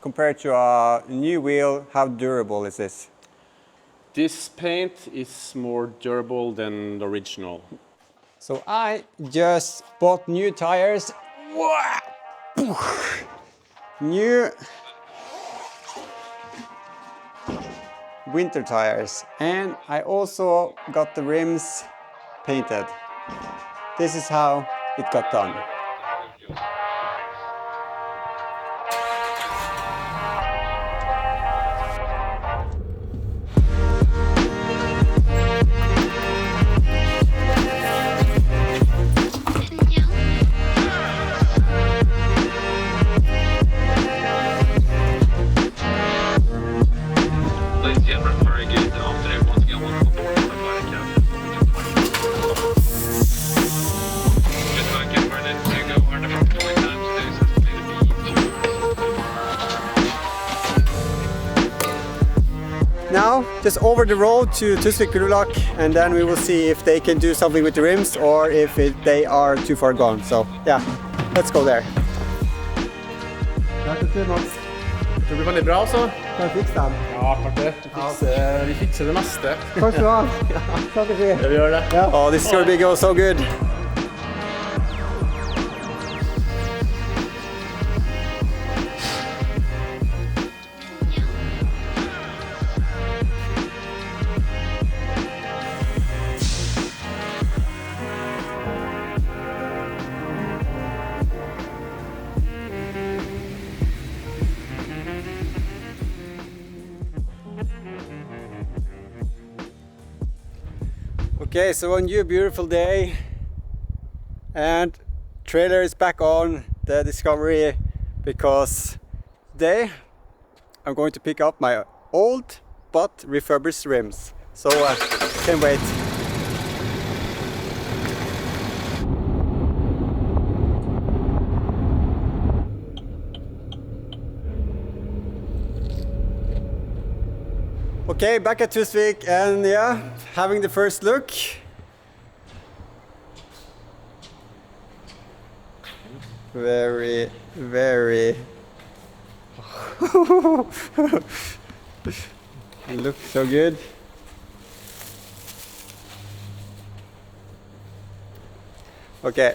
compared to a new wheel, how durable is this? This paint is more durable than the original. So I just bought new tires. New winter tires, and I also got the rims painted. This is how it got done. Now, just over the road to Tusvik Gulak, and then we will see if they can do something with the rims or if they are too far gone. So, yeah, let's go there. Det blir veldig bra, altså. Kan du fikse den? Ja, klart det. Vi fikser det meste. Takk skal du ha. Takk for det. Ja, vi gjør det. Yeah. Oh, this is going to go so good. Okay, so a new beautiful day, and trailer is back on the Discovery because today I'm going to pick up my old but refurbished rims. So can't wait. Okay, back at Tusvik, and yeah, having the first look. Very, very. It looks so good. Okay,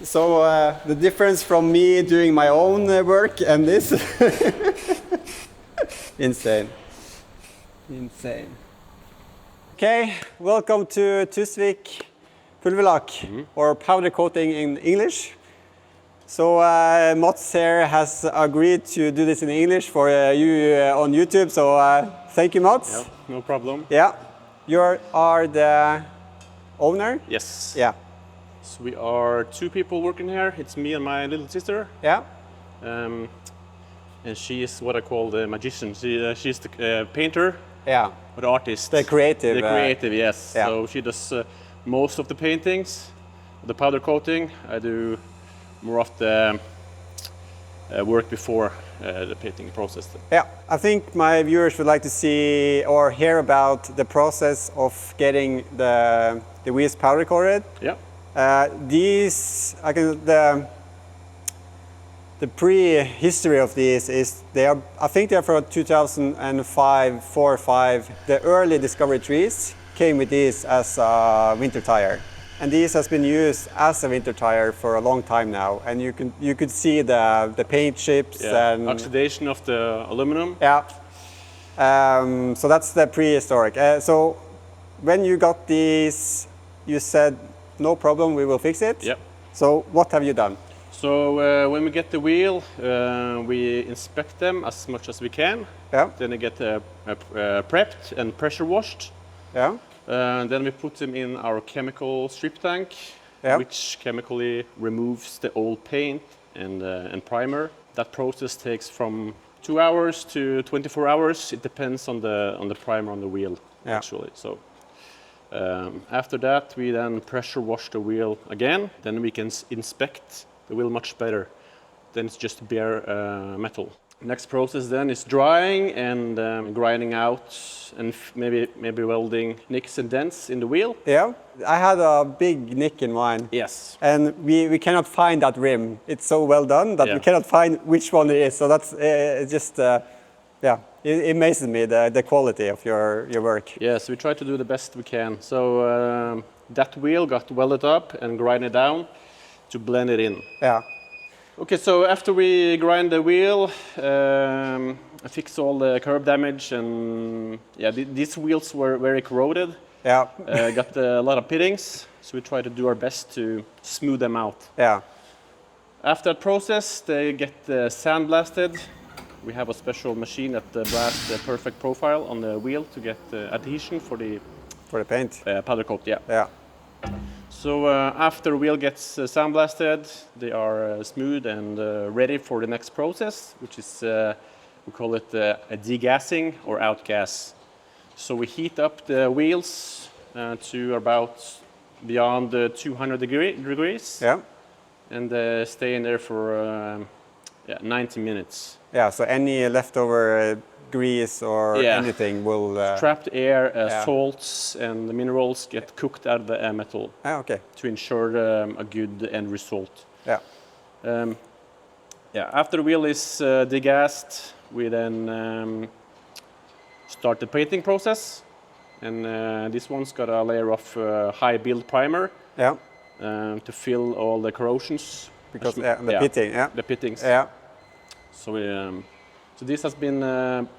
so the difference from me doing my own work and this, insane. Insane. Okay, welcome to Tusvik Pulverlakk, or powder coating in English. So Mats here has agreed to do this in English for you on YouTube, so thank you, Mats. Yeah, no problem. Yeah, you are the owner? Yes. Yeah. So we are two people working here. It's me and my little sister. Yeah. And she is what I call the magician. She's the painter. Yeah. Or the artist. The creative. The creative, yes. Yeah. So she does most of the paintings, the powder coating. I do more of the work before the painting process. Yeah, I think my viewers would like to see or hear about the process of getting the wheels powder coated. Yeah. The pre-history of these is I think they're from 2005, 4 or 5. The early Discovery 3s came with these as a winter tire. And these has been used as a winter tire for a long time now. And you could see the paint chips and oxidation of the aluminum. Yeah. So that's the prehistoric. So when you got these, you said no problem, we will fix it. Yeah. So what have you done? So when we get the wheel, we inspect them as much as we can. Yeah. Then they get prepped and pressure washed. Yeah. Then we put them in our chemical strip tank, which chemically removes the old paint and primer. That process takes from 2 hours to 24 hours. It depends on the primer on the wheel, actually. So after that, we then pressure wash the wheel again. Then we can inspect the wheel much better. Then it's just bare metal. Next process then is drying and grinding out and maybe welding nicks and dents in the wheel. Yeah, I had a big nick in mine. Yes. And we cannot find that rim. It's so well done that we cannot find which one it is. So that's just, yeah, it amazes me the quality of your work. Yes, we try to do the best we can. So that wheel got welded up and grinded down to blend it in. Yeah. Okay, so after we grind the wheel, I fixed all the curb damage, and yeah, these wheels were very corroded. Yeah. Got a lot of pittings, so we try to do our best to smooth them out. Yeah. After that process, they get sandblasted. We have a special machine that blasts the perfect profile on the wheel to get adhesion for the paint. powder coat. Yeah. Yeah. So after wheel gets sandblasted, they are smooth and ready for the next process, which is we call it a degassing or outgas. So we heat up the wheels to about beyond 200 degrees. Yeah. And stay in there for 90 minutes. Yeah. So any leftover grease or anything will trapped air, salts, and the minerals get cooked out of the metal. Okay. To ensure a good end result. Yeah. After the wheel is degassed, we then start the painting process, and this one's got a layer of high build primer. Yeah. To fill all the corrosions. Because the pitting. Yeah. The pittings. Yeah. So we. So this has been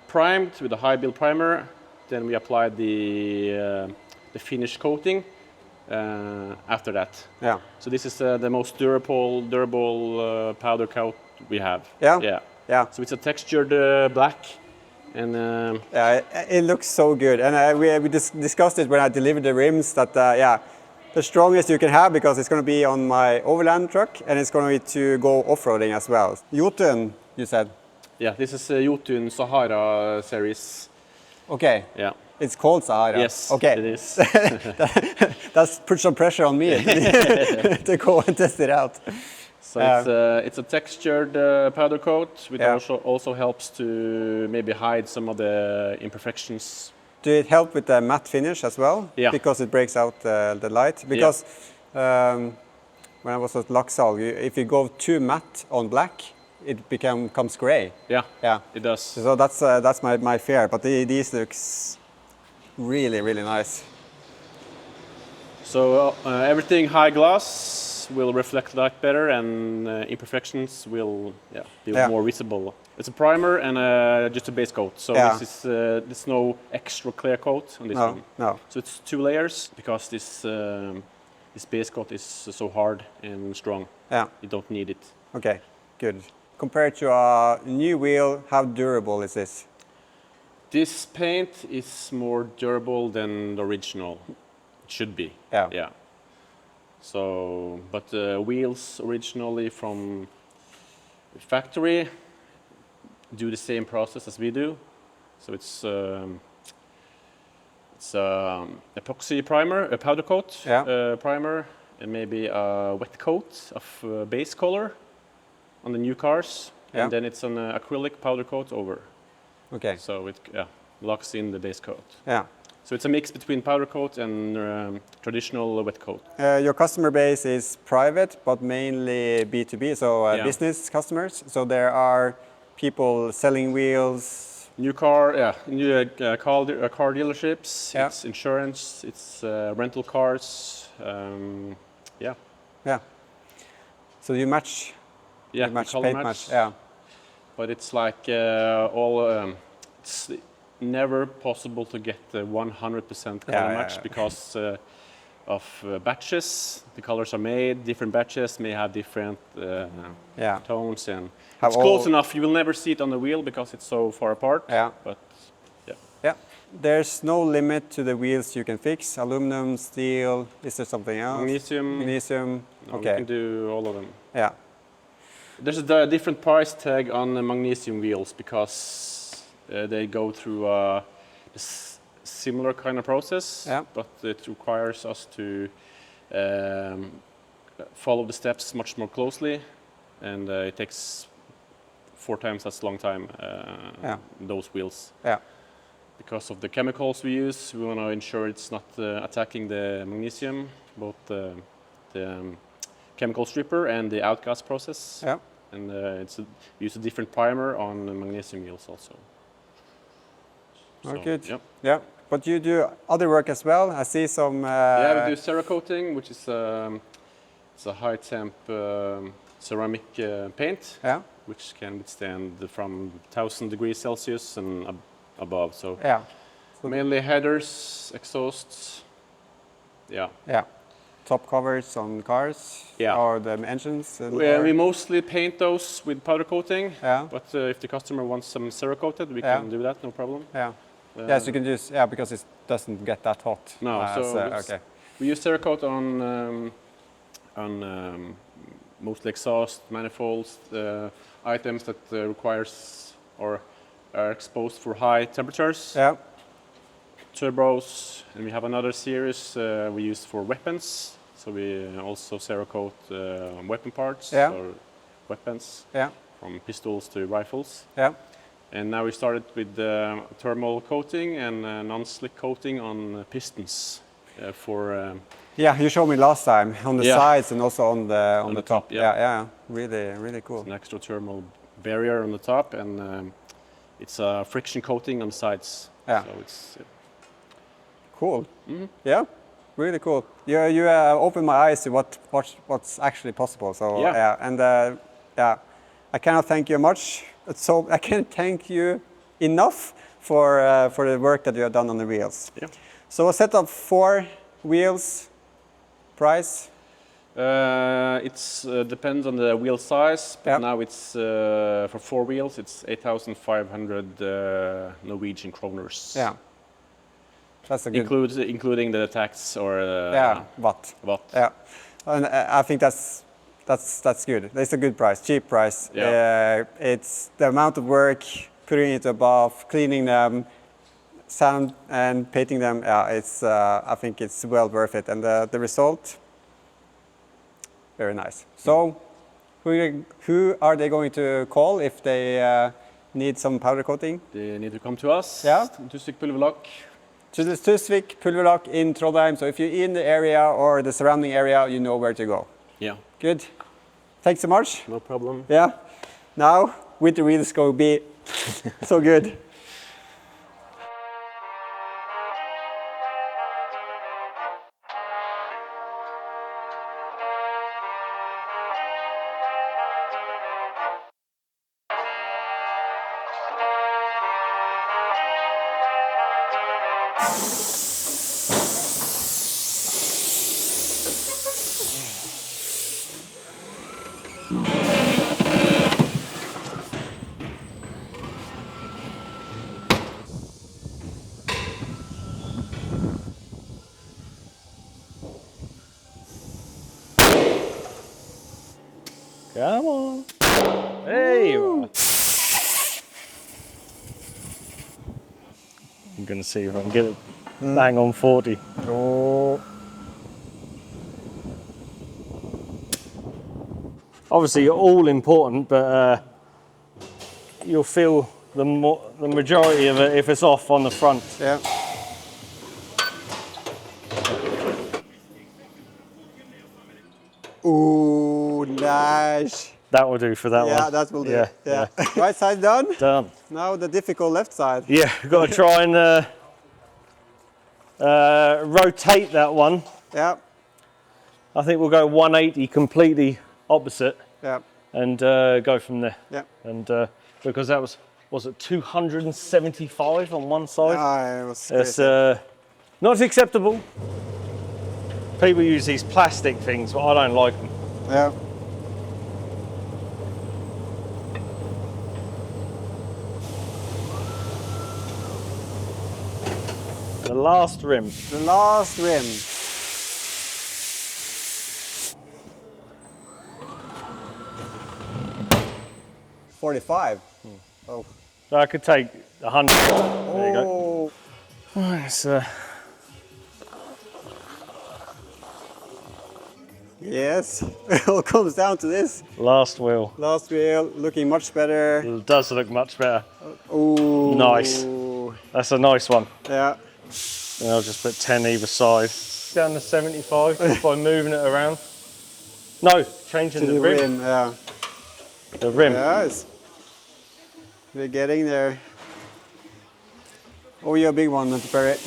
primed with a high build primer. Then we applied the finish coating after that. Yeah. So this is the most durable powder coat we have. Yeah. Yeah. Yeah. So it's a textured black, and yeah, it looks so good. And we discussed it when I delivered the rims that the strongest you can have, because it's going to be on my overland truck and it's going to go off-roading as well. Jotun, you said. Yeah, this is Jotun Sahara series. Okay. Yeah. It's called Sahara. Yes. Okay. It is. That's put some pressure on me to go and test it out. So it's a textured powder coat, which also helps to maybe hide some of the imperfections. Do it help with the matte finish as well? Yeah. Because it breaks out the light. Because when I was at Laxal, if you go too matte on black, it becomes gray. Yeah. Yeah. It does. So that's my fear. But these looks really, really nice. So everything high gloss will reflect light better, and imperfections will be more visible. It's a primer and just a base coat. So this is there's no extra clear coat on this one. No. So it's 2 layers because this base coat is so hard and strong. Yeah. You don't need it. Okay. Good. Compared to a new wheel, how durable is this? This paint is more durable than the original. It should be. Yeah. Yeah. So, but the wheels originally from the factory do the same process as we do. So it's epoxy primer, a powder coat primer, and maybe a wet coat of base color on the new cars, and then it's an acrylic powder coat over. Okay. So it locks in the base coat. Yeah. So it's a mix between powder coat and traditional wet coat. Your customer base is private, but mainly B2B, so business customers. So there are people selling wheels. New car car dealerships. It's insurance. It's rental cars. Yeah. So you match. Yeah, you match, color paint match. Yeah. But it's like it's never possible to get 100% color match because of batches. The colors are made. Different batches may have different tones, and it's close enough. You will never see it on the wheel because it's so far apart. Yeah. But there's no limit to the wheels you can fix. Aluminum, steel. Is there something else? Magnesium. Magnesium. No, you can do all of them. Yeah. There's a different price tag on the magnesium wheels because they go through a similar kind of process, but it requires us to follow the steps much more closely, and it takes 4 times as long time. Those wheels. Yeah. Because of the chemicals we use, we want to ensure it's not attacking the magnesium, both the chemical stripper and the outgas process. Yeah. And we use a different primer on the magnesium wheels also. Oh, So, good. Yep. Yeah. But you do other work as well. I see some. Yeah, we do Cerakoting, which is it's a high temp ceramic paint, which can withstand from 1,000 degrees Celsius and above. So mainly headers, exhausts. Yeah. Yeah. Top covers on cars. Yeah. Or the engines. We mostly paint those with powder coating. Yeah. But if the customer wants some Cerakoted, we can do that, no problem. Yeah. Yes, you can use because it doesn't get that hot. No, we use Cerakote on mostly exhaust, manifolds, items that requires or are exposed for high temperatures. Yeah. Turbos, and we have another series we use for weapons. So we also Cerakote weapon parts or weapons, from pistols to rifles. Yeah. And now we started with thermal coating and non-slick coating on pistons for. Yeah, you showed me last time on the sides and also on the top. Yeah, really cool. It's an extra thermal barrier on the top, and it's a friction coating on the sides. Yeah. So it's cool. Mm-hmm. Yeah, really cool. You opened my eyes to what's actually possible. So I cannot thank you much. So I can't thank you enough for the work that you have done on the wheels. Yeah. So a set of 4 wheels, price? It's depends on the wheel size, but now it's for 4 wheels. It's 8,500 Norwegian kroners. Yeah, that's a good. Including the tax or VAT. VAT. Yeah, and I think that's good. That's a good price, cheap price. Yeah. It's the amount of work, putting it above, cleaning them, sand and painting them. It's I think it's well worth it, and the result, very nice. So, who are they going to call if they need some powder coating? They need to come to us. Yeah. Tusvik Pulverlakk. To the Tusvik Pulverlakk in Trondheim. So if you're in the area or the surrounding area, you know where to go. Yeah. Good. Thanks so much. No problem. Yeah. Now, with the wheels go be so good. Come on. Hey you are. I'm going to see if I can get it bang on 40. Oh. Obviously, you're all important, but you'll feel the majority of it if it's off on the front. Yeah. Ooh, nice. That will do for that one. Yeah, that will do. Yeah. Right side done. Done. Now the difficult left side. Yeah, we've got to try and rotate that one. Yeah. I think we'll go 180 completely opposite. Yeah. And go from there. Yeah. And because that was it 275 on one side? It was it's crazy. not acceptable. People use these plastic things, but I don't like them. Yeah. The last rim. The last rim. $45. Oh. So I could take 100. There you go. Oh. Right, Yes, it all comes down to this. Last wheel. Last wheel looking much better. It does look much better. Ooh. Nice. That's a nice one. Yeah. And I'll just put 10 either side. Down to 75 just by moving it around. No, changing To the rim. yeah. The rim. Yes. We're getting there. Oh, you're a big one, to prepare it.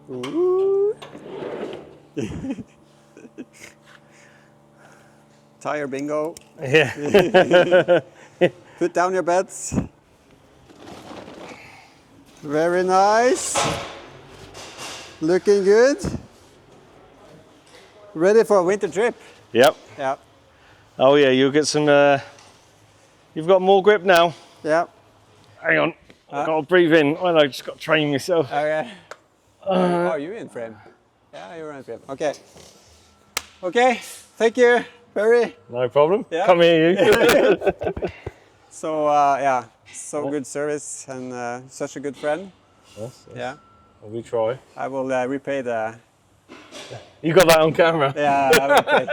Ooh. Tire bingo. Yeah. Put down your bets. Very nice. Looking good. Ready for a winter trip. Yep. Yeah. Oh yeah, you'll get some, you've got more grip now. Yeah. Hang on, I've got to breathe in. I just got to train myself. Okay. Oh, you're in frame. Yeah, you're in frame. Okay. Okay. Thank you, Barry. No problem. Yeah. Come here, you. So yeah, so good service and such a good friend. Yes, yes. Yeah. Well, we try. I will repay the. You got that on camera? Yeah, I will pay.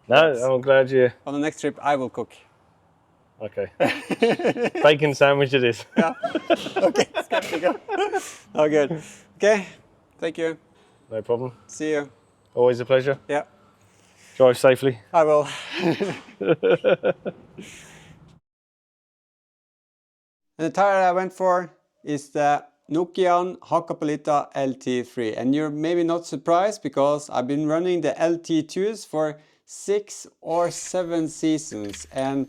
No, I'm glad you. On the next trip, I will cook. Okay. Bacon sandwich it is. Yeah. Okay. Skeptical. Oh, good. Okay. Thank you. No problem. See you. Always a pleasure. Yeah. Drive safely. I will. And the tire I went for is the Nokian Hakkapeliitta LT3. And you're maybe not surprised because I've been running the LT2s for 6 or 7 seasons. And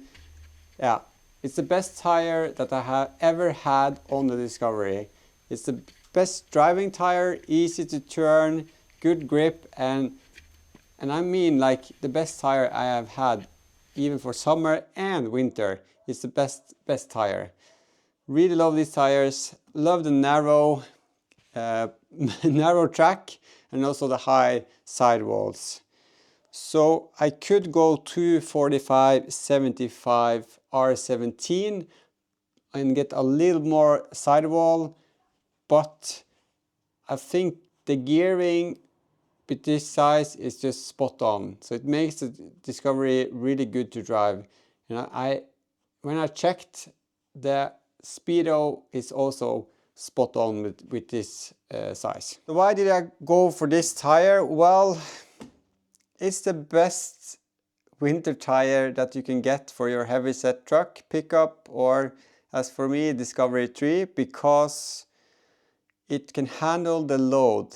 yeah, it's the best tire that I have ever had on the Discovery. It's the best driving tire, easy to turn, good grip, and I mean like the best tire I have had even for summer and winter. It's the best tire. Really love these tires. Love the narrow narrow track and also the high sidewalls. So I could go 245, 75, R17 and get a little more sidewall, but I think the gearing with this size is just spot on. So it makes the Discovery really good to drive. And when I checked, the speedo is also spot on with this size. So why did I go for this tire? Well, it's the best winter tire that you can get for your heavyset truck pickup, or as for me, Discovery 3, because it can handle the load.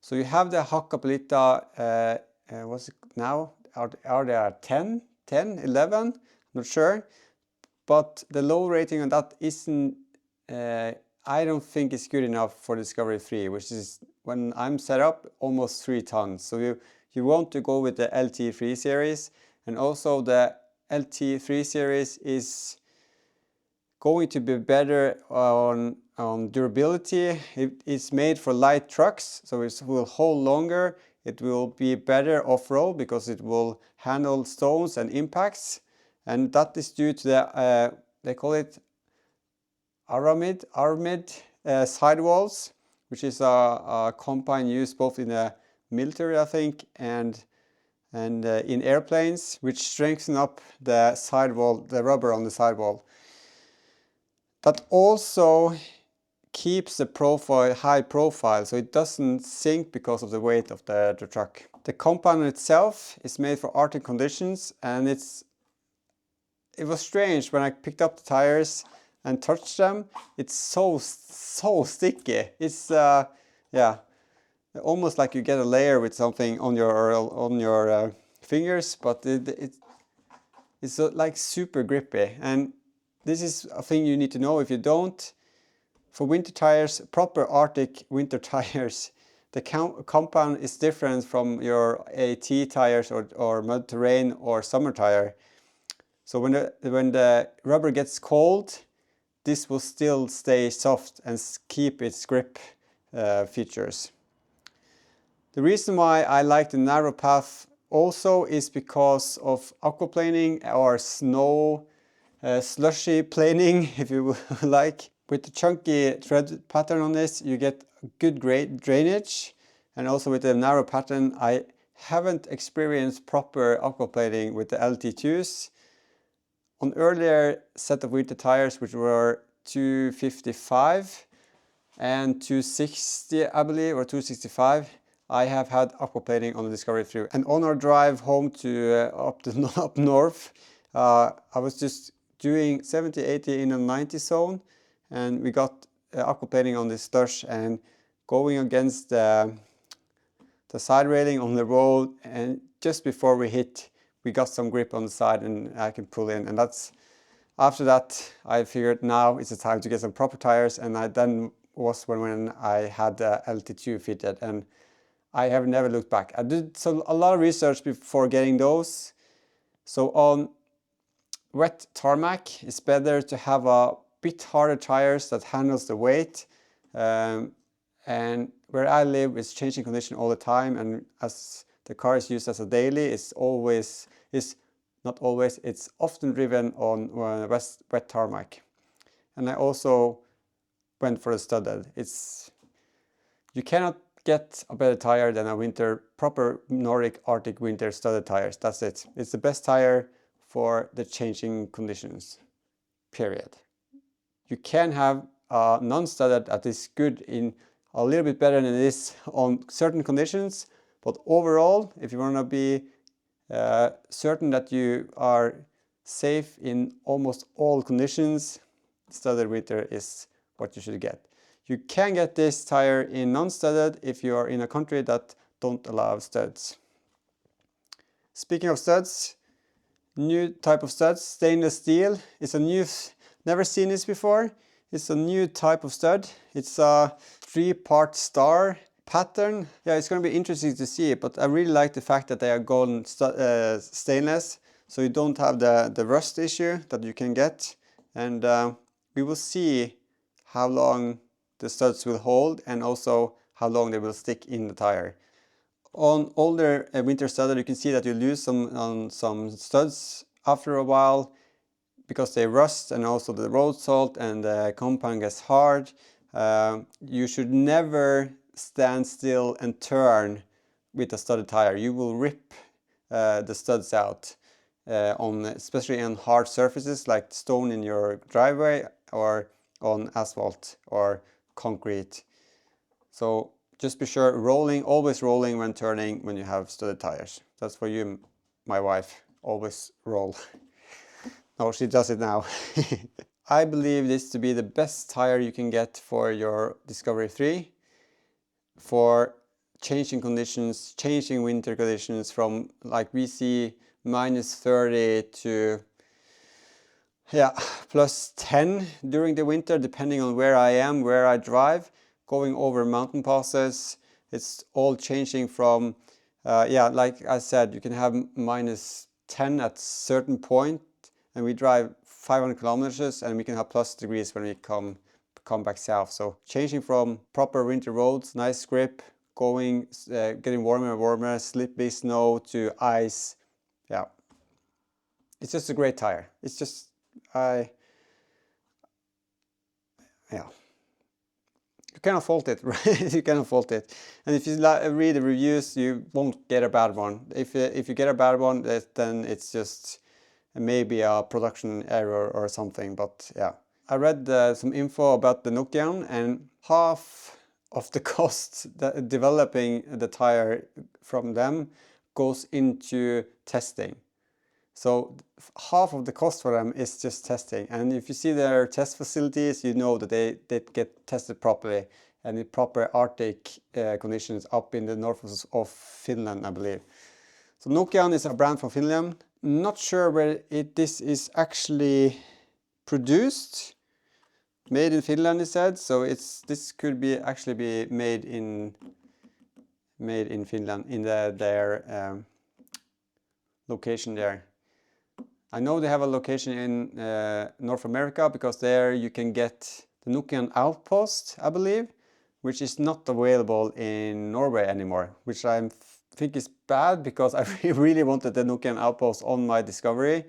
So you have the Hakkapeliitta, what's it now? Are there 10, 11? Not sure. But the load rating on that isn't, I don't think it's good enough for Discovery 3, which is, when I'm set up, almost 3 tons. So you want to go with the LT3 series, and also the LT3 series is going to be better on durability. It's made for light trucks, so it will hold longer. It will be better off-road because it will handle stones and impacts, and that is due to the they call it aramid sidewalls, which is a compound used both in the military, I think, and in airplanes, which strengthen up the sidewall, the rubber on the sidewall. That also keeps the profile high profile, so it doesn't sink because of the weight of the truck. The compound itself is made for Arctic conditions, and it was strange when I picked up the tires and touched them. It's so sticky. It's yeah, almost like you get a layer with something on your fingers, but it's like super grippy. And this is a thing you need to know if you don't. For winter tires, proper Arctic winter tires, the compound is different from your AT tires or mud terrain or summer tire. So when the rubber gets cold, this will still stay soft and keep its grip features. The reason why I like the narrow path also is because of aquaplaning or snow slushy planing, if you like. With the chunky thread pattern on this, you get good drainage, and also with the narrow pattern, I haven't experienced proper aquaplaning with the LT2s. On earlier set of winter tires, which were 255 and 260, I believe, or 265, I have had aquaplaning on the Discovery 3. And on our drive home to up north, I was just doing 70, 80 in a 90 zone, and we got aquaplaning on this slush and going against the side railing on the road, and just before we hit, we got some grip on the side and I can pull in. And after that, I figured now it's the time to get some proper tires, and then was when I had the LT2 fitted, and I have never looked back. I did a lot of research before getting those. So on wet tarmac, it's better to have a bit harder tires that handles the weight. And where I live is changing condition all the time, and as the car is used as a daily, it's often driven on wet tarmac. And I also went for a studded. You cannot get a better tire than a proper Nordic Arctic winter studded tires. That's it. It's the best tire for the changing conditions, period. You can have a non-studded that is good in a little bit better than it is on certain conditions, but overall, if you want to be certain that you are safe in almost all conditions, studded winter is what you should get. You can get this tire in non-studded if you are in a country that don't allow studs. Speaking of studs, new type of studs, stainless steel. It's a new, never seen this before. It's a new type of stud. It's a 3-part star pattern. Yeah, it's going to be interesting to see it, but I really like the fact that they are golden stainless, so you don't have the rust issue that you can get. And we will see how long the studs will hold, and also how long they will stick in the tire. On older winter studded, you can see that you lose some studs after a while, because they rust, and also the road salt and the compound gets hard. You should never stand still and turn with a studded tire. You will rip the studs out, especially on hard surfaces like stone in your driveway, or on asphalt or concrete. So just be sure, always rolling when turning when you have studded tires. That's for you, my wife. Always roll. No, she does it now. I believe this to be the best tire you can get for your Discovery 3 for changing conditions, changing winter conditions from, like we see, -30 to +10 during the winter, depending on where I am, where I drive, going over mountain passes. It's all changing from, like I said, you can have -10 at certain point, and we drive 500 kilometers and we can have plus degrees when we come back south. So changing from proper winter roads, nice grip, getting warmer and warmer, slippy snow to ice. Yeah, it's just a great tire. It's just, you cannot fault it, right? You cannot fault it. And if you read the reviews, you won't get a bad one. If you get a bad one, then it's just maybe a production error or something. But yeah, I read some info about the Nokian, and half of the cost developing the tire from them goes into testing. So half of the cost for them is just testing. And if you see their test facilities, you know that they get tested properly and in proper Arctic conditions up in the north of Finland, I believe. So Nokian is a brand from Finland. Not sure where this is actually produced. Made in Finland, it said. So this could be actually be made in Finland, in their location there. I know they have a location in North America, because there you can get the Nokian Outpost, I believe, which is not available in Norway anymore, which I think is bad, because I really wanted the Nokian Outpost on my Discovery.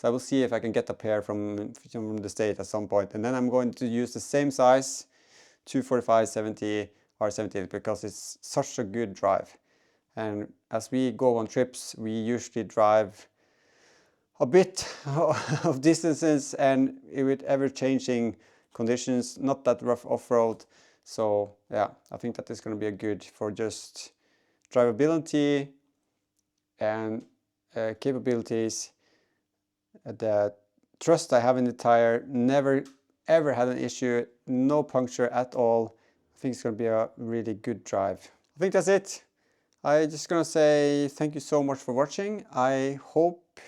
So I will see if I can get a pair from the States at some point. And then I'm going to use the same size 245/70 R78 because it's such a good drive. And as we go on trips, we usually drive a bit of distances and with ever-changing conditions, not that rough off-road. So yeah, I think that is going to be a good for just drivability and capabilities. The trust I have in the tire, never ever had an issue, no puncture at all. I think it's going to be a really good drive. I think that's it. I'm just going to say thank you so much for watching. I hope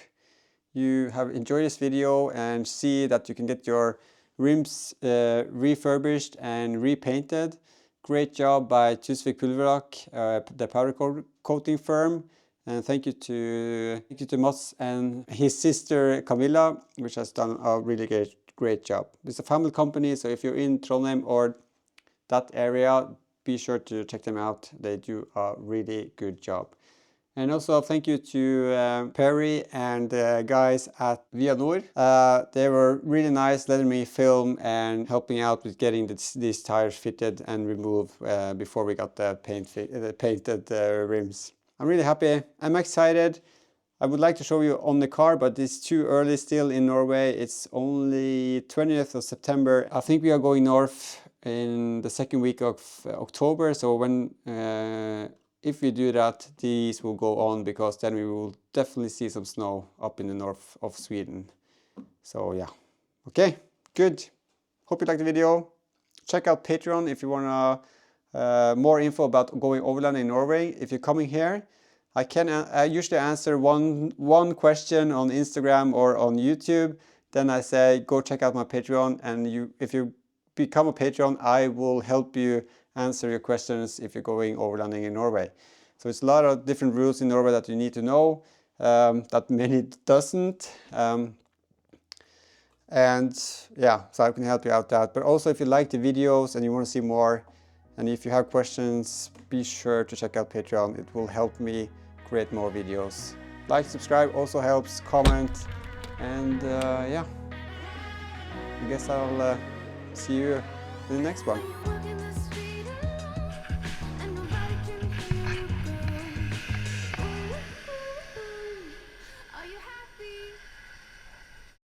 you have enjoyed this video and see that you can get your rims refurbished and repainted. Great job by Tusvik Pulverlakk, the powder coating firm. And thank you to Mats and his sister Camilla, which has done a really great job. It's a family company, so if you're in Trondheim or that area, be sure to check them out. They do a really good job. And also thank you to Perry and the guys at Via Nord. They were really nice letting me film and helping out with getting these tires fitted and removed before we got the painted rims. I'm really happy. I'm excited. I would like to show you on the car, but it's too early still in Norway. It's only 20th of September. I think we are going north in the second week of October. So if we do that, these will go on because then we will definitely see some snow up in the north of Sweden. So yeah. Okay, good. Hope you liked the video. Check out Patreon if you want to more info about going overland in Norway. If you're coming here, I usually answer one question on Instagram or on YouTube. Then I say go check out my Patreon, and if you become a Patreon, I will help you answer your questions if you're going overlanding in Norway. So it's a lot of different rules in Norway that you need to know that many doesn't. And yeah, so I can help you out that. But also if you like the videos and you want to see more, and if you have questions, be sure to check out Patreon. It will help me create more videos. Like, subscribe also helps, comment, and yeah, I guess I'll see you in the next one.